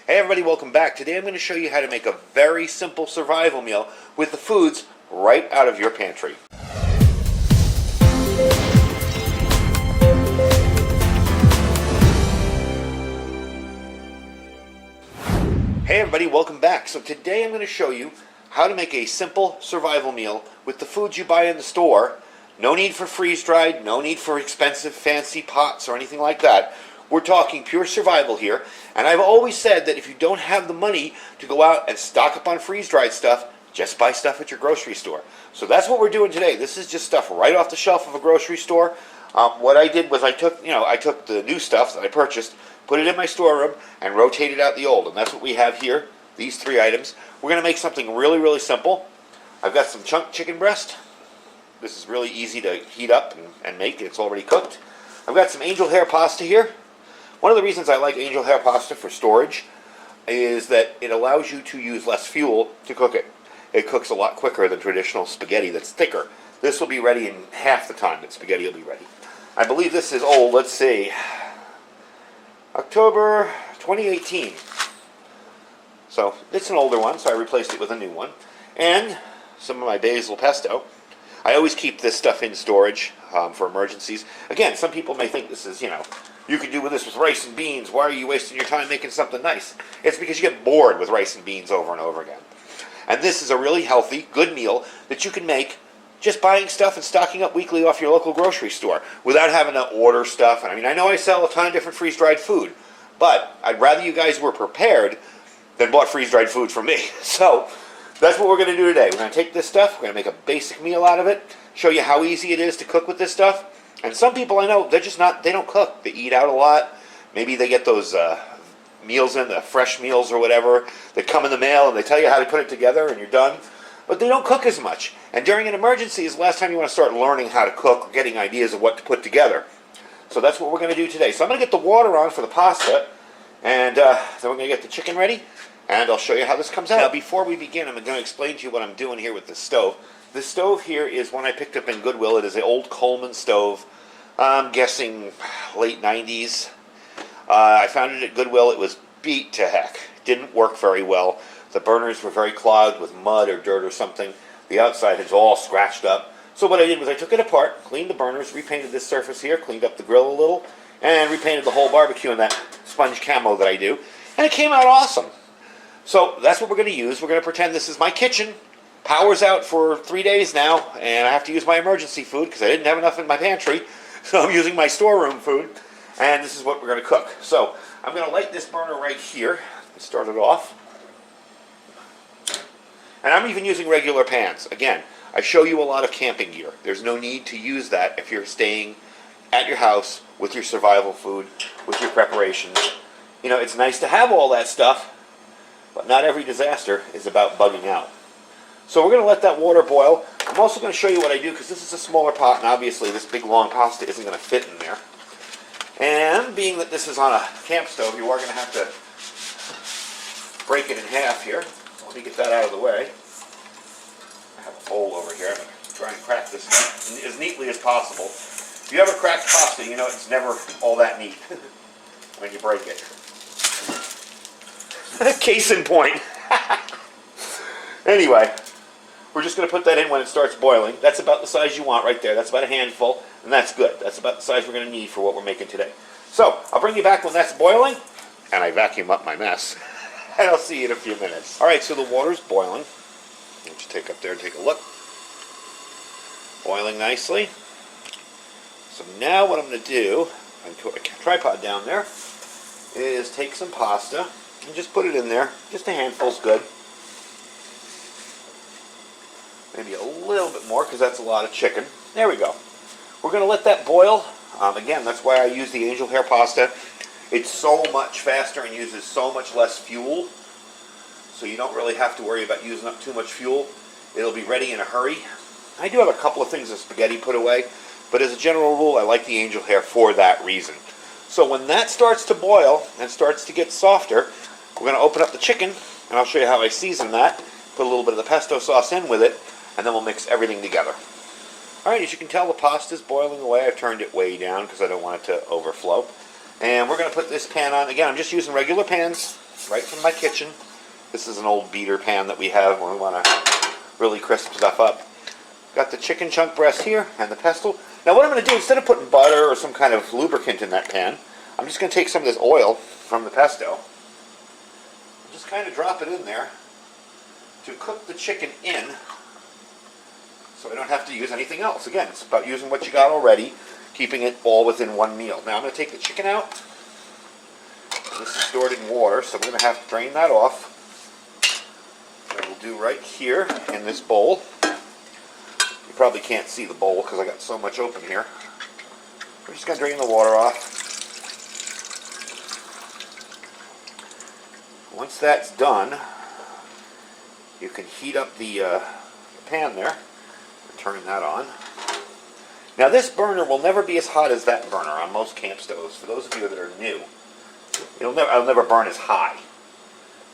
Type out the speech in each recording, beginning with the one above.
Hey everybody, welcome back. Today I'm going to show you how to make a very simple survival meal with the foods right out of your pantry. Hey everybody, welcome back. So today I'm going to show you how to make a simple survival meal with the foods you buy in the store. No need for freeze-dried, no need for expensive fancy pots or anything like that. We're talking pure survival here, and I've always said that if you don't have the money to go out and stock up on freeze-dried stuff, just buy stuff at your grocery store. So that's what we're doing today. This is just stuff right off the shelf of a grocery store. What I did was I took the new stuff that I purchased, put it in my storeroom, and rotated out the old, and that's what we have here, these three items. We're going to make something really, really simple. I've got some chunk chicken breast. This is really easy to heat up and make. It's already cooked. I've got some angel hair pasta here. One of the reasons I like angel hair pasta for storage is that it allows you to use less fuel to cook it. It cooks a lot quicker than traditional spaghetti that's thicker. This will be ready in half the time that spaghetti will be ready. I believe this is old, let's see, October 2018. So it's an older one, so I replaced it with a new one. And some of my basil pesto. I always keep this stuff in storage for emergencies. Again, some people may think this is, you could do this with rice and beans. Why are you wasting your time making something nice? It's because you get bored with rice and beans over and over again. And this is a really healthy, good meal that you can make just buying stuff and stocking up weekly off your local grocery store without having to order stuff. And I know I sell a ton of different freeze-dried food, but I'd rather you guys were prepared than bought freeze-dried food from me. So that's what we're going to do today. We're going to take this stuff, we're going to make a basic meal out of it, show you how easy it is to cook with this stuff. And some people I know, they don't cook. They eat out a lot. Maybe they get those meals in, the fresh meals or whatever, that come in the mail and they tell you how to put it together and you're done. But they don't cook as much. And during an emergency is the last time you want to start learning how to cook or getting ideas of what to put together. So that's what we're going to do today. So I'm going to get the water on for the pasta, and then we're going to get the chicken ready, and I'll show you how this comes out. Now before we begin, I'm going to explain to you what I'm doing here with this stove. This stove here is one I picked up in Goodwill. It is an old Coleman stove. I'm guessing late 90s. I found it at Goodwill. It was beat to heck. Didn't work very well. The burners were very clogged with mud or dirt or something. The outside is all scratched up. So what I did was I took it apart, cleaned the burners, repainted this surface here, cleaned up the grill a little, and repainted the whole barbecue in that sponge camo that I do. And it came out awesome. So that's what we're going to use. We're going to pretend this is my kitchen. Power's out for 3 days now, and I have to use my emergency food because I didn't have enough in my pantry. So I'm using my storeroom food, and this is what we're going to cook. So I'm going to light this burner right here and start it off. And I'm even using regular pans. Again, I show you a lot of camping gear. There's no need to use that if you're staying at your house with your survival food, with your preparations. It's nice to have all that stuff, but not every disaster is about bugging out. So we're going to let that water boil. I'm also going to show you what I do because this is a smaller pot, and obviously this big long pasta isn't going to fit in there. And being that this is on a camp stove, you are going to have to break it in half here. Let me get that out of the way. I have a bowl over here. I'm going to try and crack this as neatly as possible. If you ever crack pasta, you know it's never all that neat when you break it. Case in point. Anyway, we're just going to put that in when it starts boiling. That's about the size you want right there. That's about a handful, and that's good. That's about the size we're going to need for what we're making today. So, I'll bring you back when that's boiling, and I vacuum up my mess. And I'll see you in a few minutes. Alright, so the water's boiling. I'll just take up there and take a look. Boiling nicely. So now what I'm going to do, I put a tripod down there, is take some pasta and just put it in there. Just a handful's good. Maybe a little bit more because that's a lot of chicken. There we go. We're going to let that boil. Again, that's why I use the angel hair pasta. It's so much faster and uses so much less fuel, so you don't really have to worry about using up too much fuel. It'll be ready in a hurry. I do have a couple of things of spaghetti put away, but as a general rule, I like the angel hair for that reason. So when that starts to boil and starts to get softer, we're going to open up the chicken, and I'll show you how I season that. Put a little bit of the pesto sauce in with it, and then we'll mix everything together. Alright, as you can tell, the pasta's boiling away. I've turned it way down because I don't want it to overflow. And we're going to put this pan on. Again, I'm just using regular pans right from my kitchen. This is an old beater pan that we have when we want to really crisp stuff up. Got the chicken chunk breast here and the pesto. Now what I'm going to do, instead of putting butter or some kind of lubricant in that pan, I'm just going to take some of this oil from the pesto and just kind of drop it in there to cook the chicken in, so I don't have to use anything else. Again, it's about using what you got already, keeping it all within one meal. Now I'm going to take the chicken out. This is stored in water, so we're going to have to drain that off. I will do right here in this bowl. You probably can't see the bowl because I got so much open here. We're just going to drain the water off. Once that's done, you can heat up the pan there. Turn that on. Now this burner will never be as hot as that burner on most camp stoves. For those of you that are new, it'll never burn as high.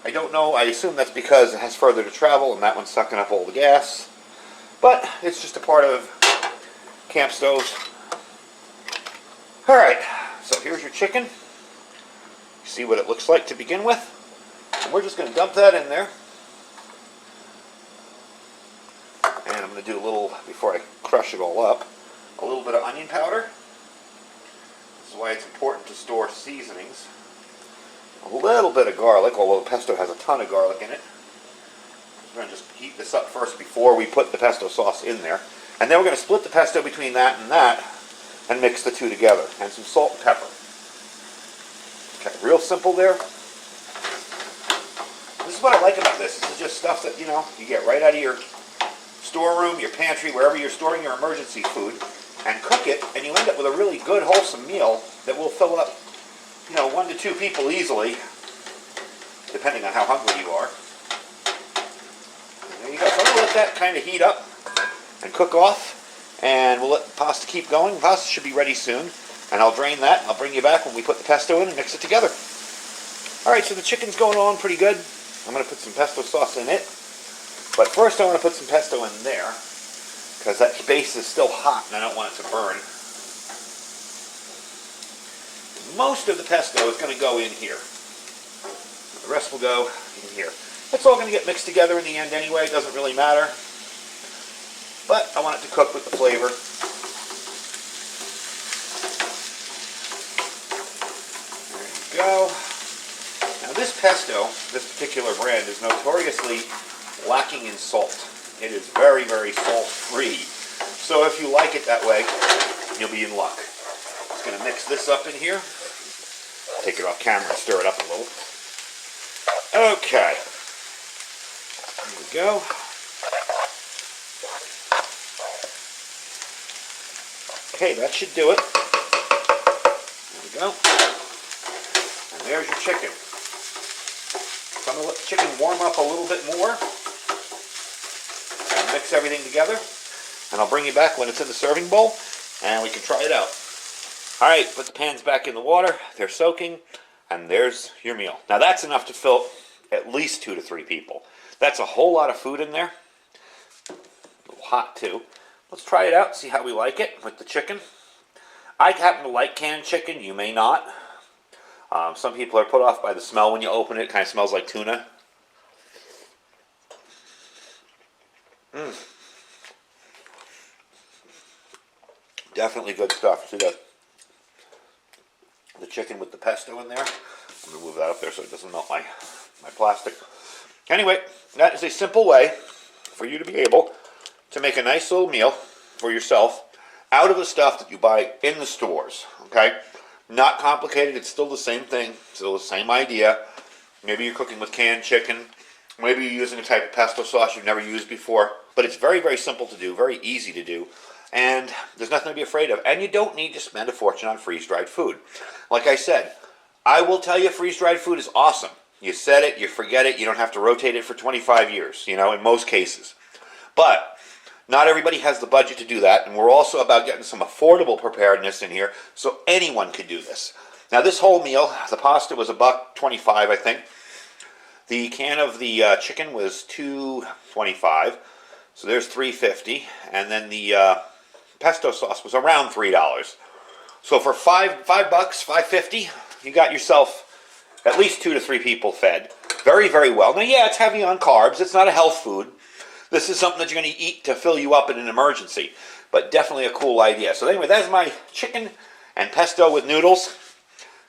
I don't know, I assume that's because it has further to travel and that one's sucking up all the gas. But it's just a part of camp stoves. Alright, so here's your chicken. You see what it looks like to begin with. And we're just going to dump that in there. And I'm going to do a little, before I crush it all up, a little bit of onion powder. This is why it's important to store seasonings. A little bit of garlic, although the pesto has a ton of garlic in it. We're going to just heat this up first before we put the pesto sauce in there. And then we're going to split the pesto between that and mix the two together. And some salt and pepper. Okay, real simple there. This is what I like about this. This is just stuff that, you know, you get right out of your storeroom, your pantry, wherever you're storing your emergency food, and cook it, and you end up with a really good, wholesome meal that will fill up, you know, 1 to 2 people easily, depending on how hungry you are. And there you go. So I'm going to let that kind of heat up and cook off, and we'll let the pasta keep going. The pasta should be ready soon, and I'll drain that, and I'll bring you back when we put the pesto in and mix it together. Alright, so the chicken's going on pretty good. I'm going to put some pesto sauce in it. But first I want to put some pesto in there, because that base is still hot and I don't want it to burn. Most of the pesto is going to go in here. The rest will go in here. It's all going to get mixed together in the end anyway, it doesn't really matter. But I want it to cook with the flavor. There you go. Now this pesto, this particular brand, is notoriously lacking in salt. It is very, very salt-free. So if you like it that way, you'll be in luck. Just going to mix this up in here. Take it off camera and stir it up a little. Okay. Here we go. Okay, that should do it. There we go. And there's your chicken. So I'm going to let the chicken warm up a little bit more. And mix everything together. And I'll bring you back when it's in the serving bowl and we can try it out. Alright, put the pans back in the water. They're soaking. And there's your meal. Now that's enough to fill at least 2 to 3 people. That's a whole lot of food in there. A little hot too. Let's try it out, see how we like it with the chicken. I happen to like canned chicken. You may not. Some people are put off by the smell when you open it. It kind of smells like tuna. Definitely good stuff. See the chicken with the pesto in there. I'm going to move that up there so it doesn't melt my plastic. Anyway, that is a simple way for you to be able to make a nice little meal for yourself out of the stuff that you buy in the stores. Okay? Not complicated. It's still the same thing. Still the same idea. Maybe you're cooking with canned chicken. Maybe you're using a type of pesto sauce you've never used before. But it's very, very simple to do. Very easy to do. And there's nothing to be afraid of. And you don't need to spend a fortune on freeze-dried food. Like I said, I will tell you freeze-dried food is awesome. You set it, you forget it, you don't have to rotate it for 25 years, you know, in most cases. But not everybody has the budget to do that, and we're also about getting some affordable preparedness in here so anyone could do this. Now this whole meal, the pasta was $1.25, I think. The can of the chicken was $2.25, so there's $3.50, and then the pesto sauce was around $3. So for $5, $5.50, you got yourself at least 2 to 3 people fed very, very well. Now, yeah, it's heavy on carbs. It's not a health food. This is something that you're going to eat to fill you up in an emergency, but definitely a cool idea. So anyway, that's my chicken and pesto with noodles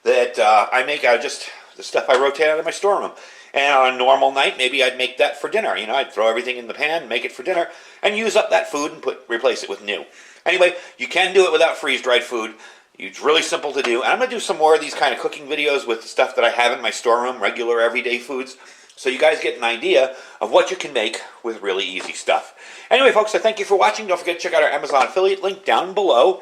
that I make out of just the stuff I rotate out of my storeroom. And on a normal night, maybe I'd make that for dinner. You know, I'd throw everything in the pan, make it for dinner, and use up that food and replace it with new. Anyway, you can do it without freeze-dried food. It's really simple to do. And I'm going to do some more of these kind of cooking videos with the stuff that I have in my storeroom, regular everyday foods, so you guys get an idea of what you can make with really easy stuff. Anyway, folks, I thank you for watching. Don't forget to check out our Amazon affiliate link down below.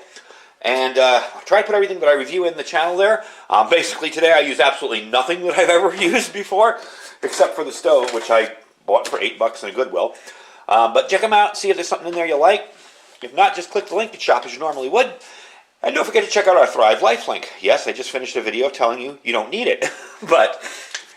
And I'll try to put everything that I review in the channel there. Basically, today I use absolutely nothing that I've ever used before, except for the stove, which I bought for $8 in a Goodwill. But check them out, see if there's something in there you like. If not, just click the link to shop as you normally would. And don't forget to check out our Thrive Life link. Yes, I just finished a video telling you you don't need it. But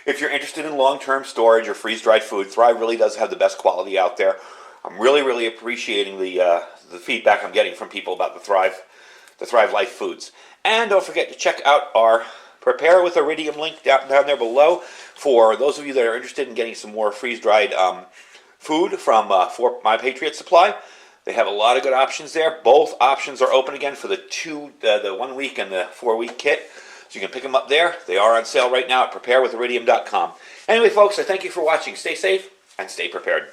if you're interested in long-term storage or freeze-dried food, Thrive really does have the best quality out there. I'm really, really appreciating the feedback I'm getting from people about the Thrive Life foods. And don't forget to check out our Prepare with Iridium link down there below for those of you that are interested in getting some more freeze-dried food from For My Patriot Supply. They have a lot of good options there. Both options are open again for the 1 week and the 4 week kit. So you can pick them up there. They are on sale right now at preparewithiridium.com. Anyway, folks, I thank you for watching. Stay safe and stay prepared.